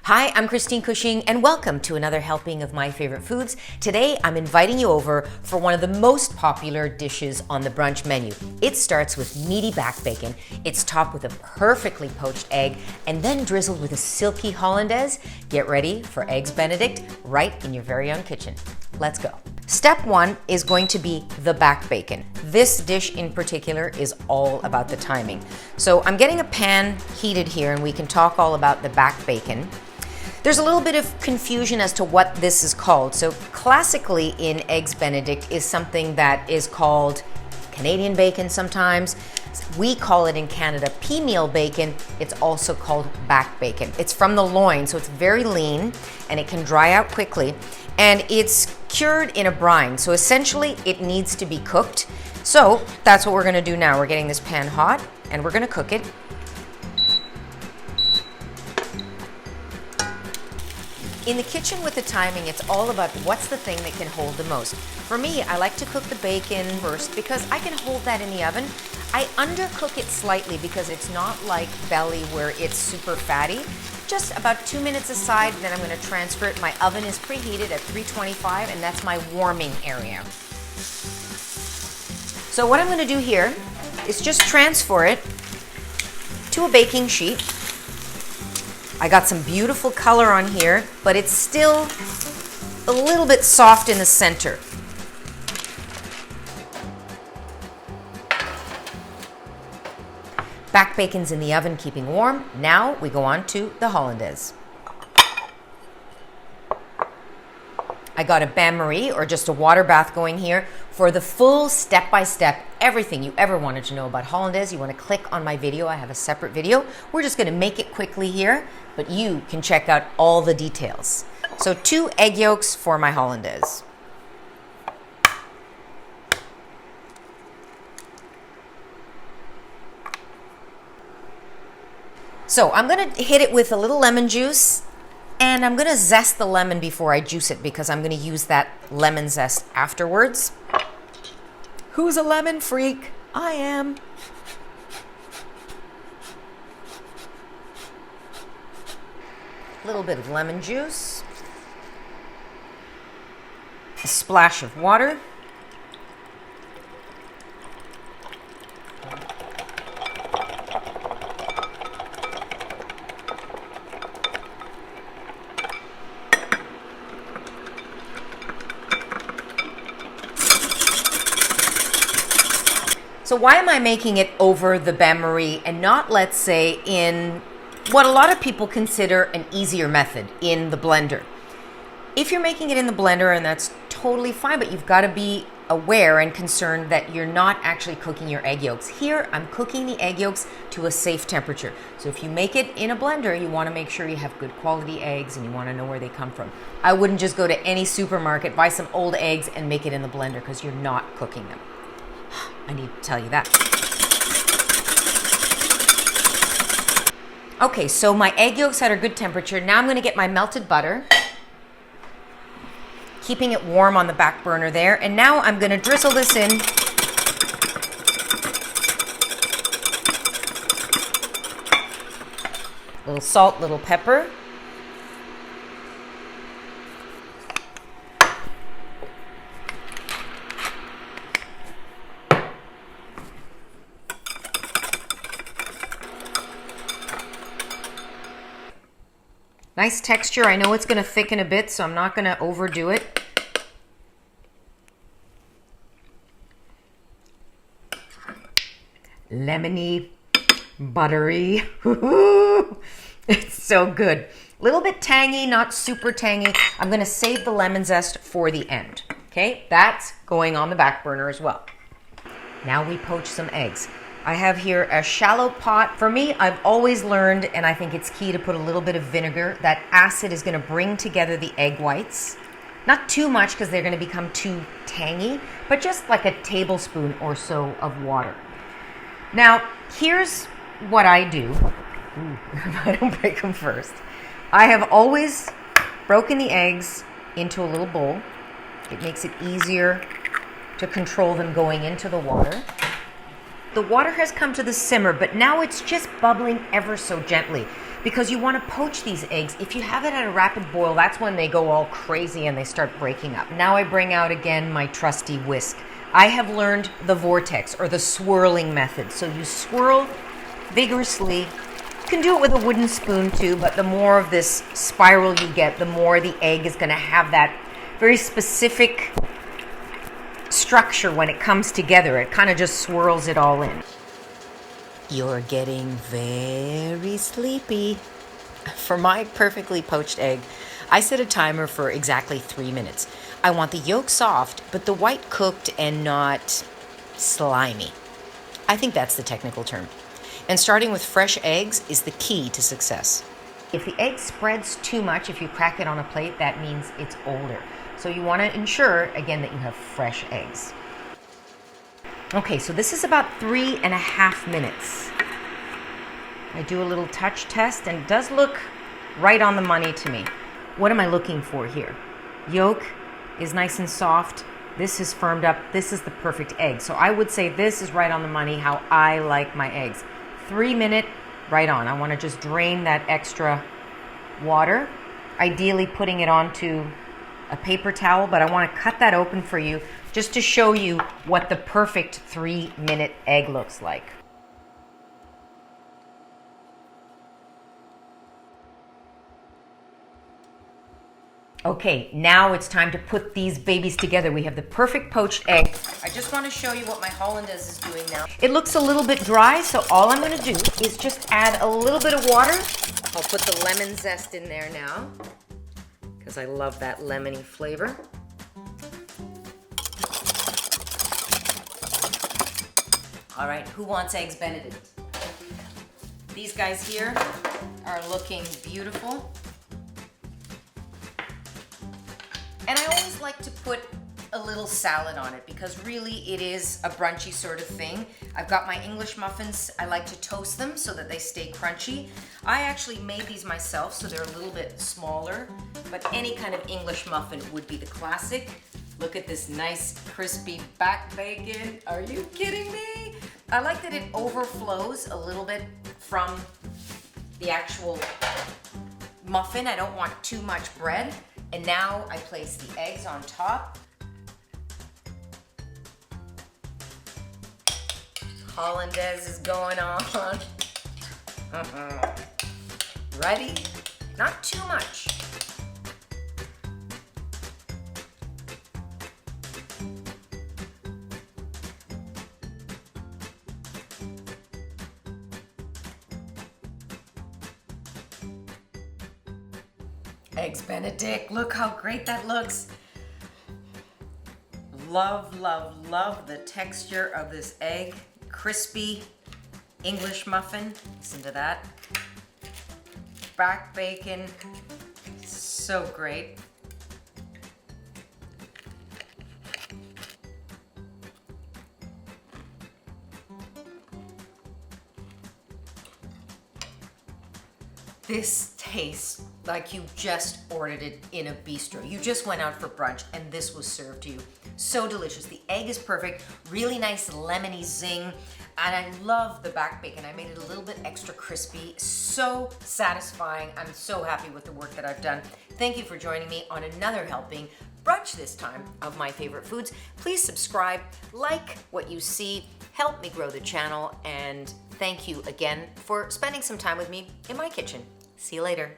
Hi, I'm Christine Cushing, and welcome to another helping of my favorite foods. Today, I'm inviting you over for one of the most popular dishes on the brunch menu. It starts with meaty back bacon. It's topped with a perfectly poached egg, and then drizzled with a silky Hollandaise. Get ready for Eggs Benedict right in your very own kitchen. Let's go. Step one is going to be the back bacon. This dish in particular is all about the timing. So I'm getting a pan heated here, and we can talk all about the back bacon. There's a little bit of confusion as to what this is called. So classically in Eggs Benedict is something that is called Canadian bacon sometimes. We call it in Canada pea meal bacon. It's also called back bacon. It's from the loin, so it's very lean and it can dry out quickly. And it's cured in a brine. So essentially it needs to be cooked. So that's what we're gonna do now. We're getting this pan hot and we're gonna cook it. In the kitchen with the timing, it's all about what's the thing that can hold the most. For me, I like to cook the bacon first because I can hold that in the oven. I undercook it slightly because it's not like belly where it's super fatty. Just about 2 minutes aside, then I'm going to transfer it. My oven is preheated at 325 and that's my warming area. So what I'm going to do here is just transfer it to a baking sheet. I got some beautiful color on here, but it's still a little bit soft in the center. Back bacon's in the oven keeping warm. Now we go on to the Hollandaise. I got a bain-marie or just a water bath going here. For the full step-by-step, everything you ever wanted to know about Hollandaise, you want to click on my video. I have a separate video. We're just going to make it quickly here, but you can check out all the details. So 2 egg yolks for my Hollandaise. So I'm going to hit it with a little lemon juice. And I'm going to zest the lemon before I juice it because I'm going to use that lemon zest afterwards. Who's a lemon freak? I am. A little bit of lemon juice. A splash of water. So why am I making it over the bain-marie and not, let's say, in what a lot of people consider an easier method, in the blender? If you're making it in the blender, and that's totally fine, but you've got to be aware and concerned that you're not actually cooking your egg yolks. Here, I'm cooking the egg yolks to a safe temperature. So if you make it in a blender, you want to make sure you have good quality eggs and you want to know where they come from. I wouldn't just go to any supermarket, buy some old eggs and make it in the blender because you're not cooking them. I need to tell you that. Okay, so my egg yolks at a good temperature. Now I'm going to get my melted butter, keeping it warm on the back burner there. And now I'm going to drizzle this in. Little salt, little pepper. Nice texture. I know it's going to thicken a bit, so I'm not going to overdo it. Lemony, buttery. It's so good. A little bit tangy, not super tangy. I'm going to save the lemon zest for the end. Okay, that's going on the back burner as well. Now we poach some eggs. I have here a shallow pot. For me, I've always learned, and I think it's key to put a little bit of vinegar. That acid is going to bring together the egg whites. Not too much because they're going to become too tangy, but just like a tablespoon or so of water. Now, here's what I do. Ooh, I don't break them first. I have always broken the eggs into a little bowl. It makes it easier to control them going into the water. The water has come to the simmer, but now it's just bubbling ever so gently. because you want to poach these eggs. If you have it at a rapid boil, that's when they go all crazy and they start breaking up. Now I bring out again my trusty whisk. I have learned the vortex or the swirling method. So you swirl vigorously. You can do it with a wooden spoon too, but the more of this spiral you get, the more the egg is going to have that very specific structure when it comes together. It kind of just swirls it all in. You're getting very sleepy. For my perfectly poached egg, I set a timer for exactly 3 minutes. I want the yolk soft, but the white cooked and not slimy. I think that's the technical term. And starting with fresh eggs is the key to success. If the egg spreads too much, if you crack it on a plate, that means it's older. So you want to ensure, again, that you have fresh eggs. Okay, so this is about 3.5 minutes. I do a little touch test and it does look right on the money to me. What am I looking for here? Yolk is nice and soft. This is firmed up. This is the perfect egg. So I would say this is right on the money how I like my eggs. 3 minute, right on. I want to just drain that extra water, ideally putting it onto a paper towel, but I want to cut that open for you just to show you what the perfect 3 minute egg looks like. Okay, now it's time to put these babies together. We have the perfect poached egg. I just want to show you what my Hollandaise is doing now. It looks a little bit dry, so all I'm going to do is just add a little bit of water. I'll put the lemon zest in there now, because I love that lemony flavor. All right, who wants eggs Benedict? These guys here are looking beautiful. And I always like to put a little salad on it because really it is a brunchy sort of thing. I've got my English muffins. I like to toast them so that they stay crunchy. I actually made these myself, so they're a little bit smaller, but any kind of English muffin would be the classic. Look at this nice crispy back bacon. Are you kidding me? I like that it overflows a little bit from the actual muffin. I don't want too much bread. And now I place the eggs on top. Hollandaise is going on. Ready? Not too much. Eggs Benedict, look how great that looks. Love, love, love the texture of this egg. Crispy English muffin, listen to that. Back bacon, so great. This tastes like you just ordered it in a bistro. You just went out for brunch and this was served to you. So delicious. The egg is perfect, really nice lemony zing, and I love the back bacon. I made it a little bit extra crispy. So satisfying. I'm so happy with the work that I've done. Thank you for joining me on another helping, brunch this time, of my favorite foods. Please subscribe, like what you see, help me grow the channel, and thank you again for spending some time with me in my kitchen. See you later.